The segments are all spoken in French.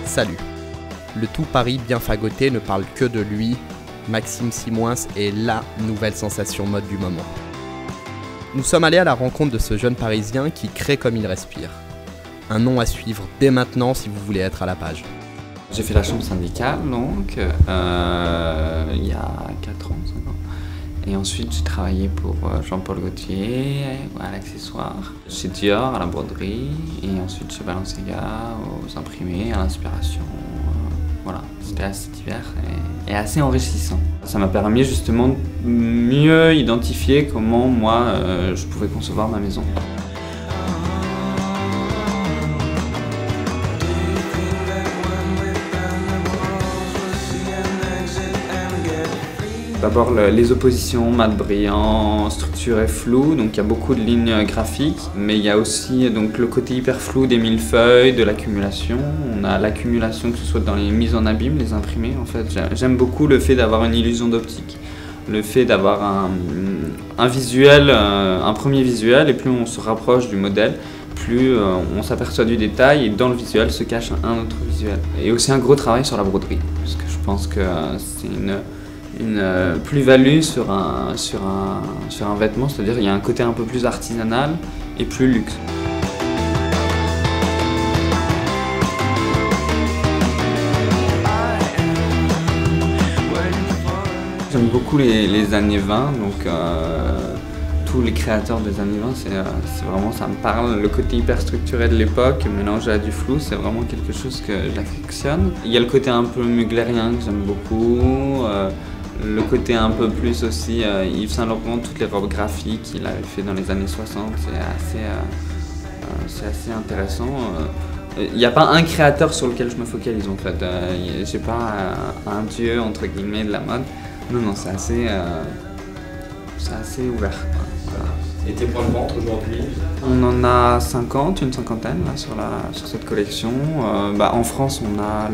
Salut. Le tout Paris bien fagoté ne parle que de lui. Maxime Simoins est LA nouvelle sensation mode du moment. Nous sommes allés à la rencontre de ce jeune Parisien qui crée comme il respire. Un nom à suivre dès maintenant si vous voulez être à la page. J'ai fait la chambre syndicale donc il y a 4 ans, 5 ans. Et ensuite j'ai travaillé pour Jean-Paul Gaultier à l'accessoire, chez Dior à la broderie et ensuite chez Balenciaga aux imprimés, à l'inspiration. Voilà, c'était assez divers et assez enrichissant. Ça m'a permis justement de mieux identifier comment moi je pouvais concevoir ma maison. D'abord les oppositions, mat brillant, structuré flou, donc il y a beaucoup de lignes graphiques, mais il y a aussi donc, le côté hyper flou des millefeuilles, de l'accumulation. On a l'accumulation que ce soit dans les mises en abîme, les imprimés en fait. J'aime beaucoup le fait d'avoir une illusion d'optique, le fait d'avoir un visuel, un premier visuel, et plus on se rapproche du modèle, plus on s'aperçoit du détail et dans le visuel se cache un autre visuel. Et aussi un gros travail sur la broderie, parce que je pense que c'est une plus-value sur un vêtement, c'est-à-dire il y a un côté un peu plus artisanal et plus luxe. J'aime beaucoup les années 20, donc tous les créateurs des années 20, c'est vraiment, ça me parle. Le côté hyper structuré de l'époque, mélangé à du flou, c'est vraiment quelque chose que j'affectionne. Il y a le côté un peu muglérien que j'aime beaucoup. Le côté un peu plus aussi Yves Saint Laurent, toutes les robes graphiques qu'il avait fait dans les années 60, c'est assez intéressant. Il n'y a pas un créateur sur lequel je me focalise en fait. J'ai pas un dieu entre guillemets de la mode. Non, c'est assez ouvert. Voilà. Et tes points de vente aujourd'hui? On en a 50, une cinquantaine là, sur cette collection. En France, on a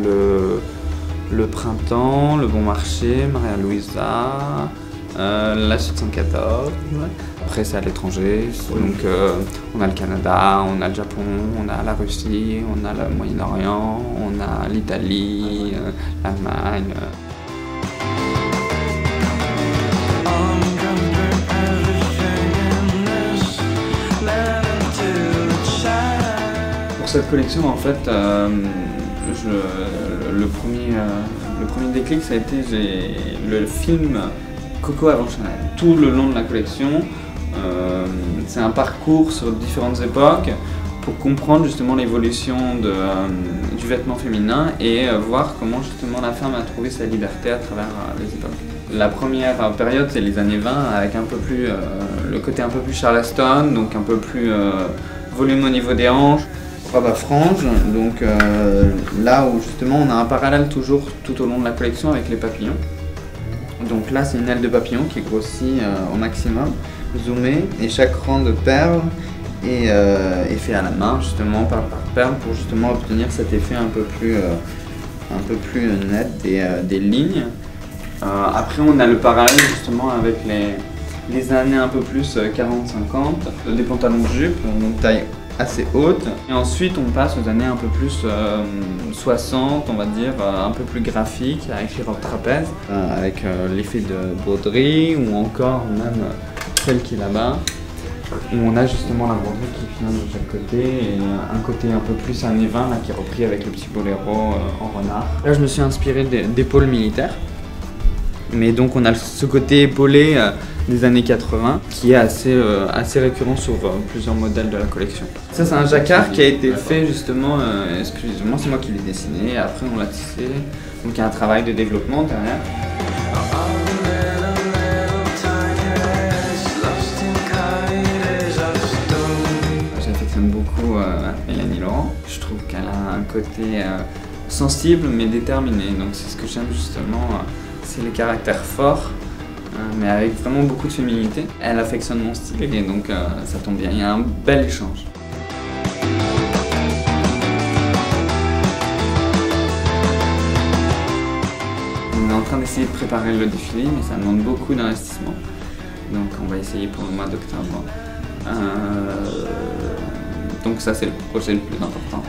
le Printemps, le Bon Marché, Maria Luisa, la 714. Après c'est à l'étranger, donc on a le Canada, on a le Japon, on a la Russie, on a le Moyen-Orient, on a l'Italie, l'Allemagne. Pour cette collection en fait, le premier déclic, ça a été le film Coco avant Chanel. Tout le long de la collection, c'est un parcours sur différentes époques pour comprendre justement l'évolution du vêtement féminin et voir comment justement la femme a trouvé sa liberté à travers les époques. La première période, c'est les années 20 avec un peu plus, le côté un peu plus Charleston, donc un peu plus volume au niveau des hanches. Robe à franges, donc là où justement on a un parallèle toujours tout au long de la collection avec les papillons. Donc là c'est une aile de papillon qui grossit au maximum, zoomée, et chaque rang de perles est fait à la main justement par perle pour justement obtenir cet effet un peu plus net des lignes. Après on a le parallèle justement avec les années un peu plus 40-50, des pantalons de jupe, donc taille assez haute, et ensuite on passe aux années un peu plus 60, on va dire, un peu plus graphique avec les robes trapèzes, avec l'effet de broderie, ou encore même celle qui est là-bas, où on a justement la broderie qui vient de chaque côté, et un côté un peu plus années 20 là, qui est repris avec le petit boléro en renard. Là je me suis inspiré d'épaules militaires, mais donc on a ce côté épaulé des années 80 qui est assez récurrent sur plusieurs modèles de la collection. Ça c'est un jacquard qui a été fait justement exclusivement, c'est moi qui l'ai dessiné, après on l'a tissé, donc il y a un travail de développement derrière. J'affectionne beaucoup Mélanie Laurent, je trouve qu'elle a un côté sensible mais déterminé, donc c'est ce que j'aime justement, c'est les caractères forts. Mais avec vraiment beaucoup de féminité. Elle affectionne mon style et donc ça tombe bien, il y a un bel échange. On est en train d'essayer de préparer le défilé, mais ça demande beaucoup d'investissement. Donc on va essayer pour le mois d'octobre. Donc ça c'est le projet le plus important.